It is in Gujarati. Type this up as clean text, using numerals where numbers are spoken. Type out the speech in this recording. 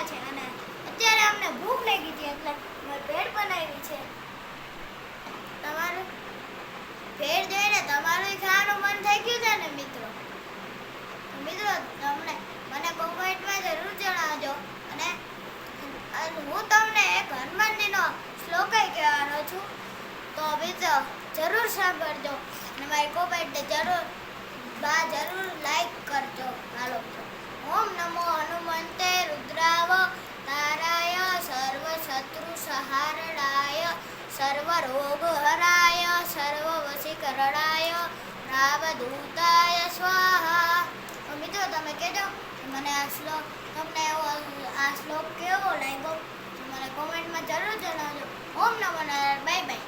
આવ્યા છે અને અત્યારે અમને ભૂખ લાગી હતી એટલે મેં ભેળ બનાવી છે. તમારું ભેળ જોઈને તમારું ખાવાનું મન થઈ ગયું છે ને મિત્રો? મિત્રો તમને મને કોમેન્ટમાં જરૂર જણાવજો અને હું તમને એક હનુમાનજીનો શ્લોક કહેવાનો છું, તો મિત્રો જરૂર સાંભળજો અને મારી કોમેન્ટ જરૂર લાઈક કરજો. હાલો, ઓમ નમો હનુમંતે રુદ્રાવ તારાય સર્વ શત્રુ સહારણાય સર્વ રોગ હરાય સર્વ વશીકરણાય રાવદૂતાય સ્વાહા. તો મિત્રો તમે કહેજો મને તમને આ શ્લોક કેવો લાગ્યો, મને કોમેન્ટમાં જરૂર જણાવજો. ઓમ નમો નારાયણ. Bye by.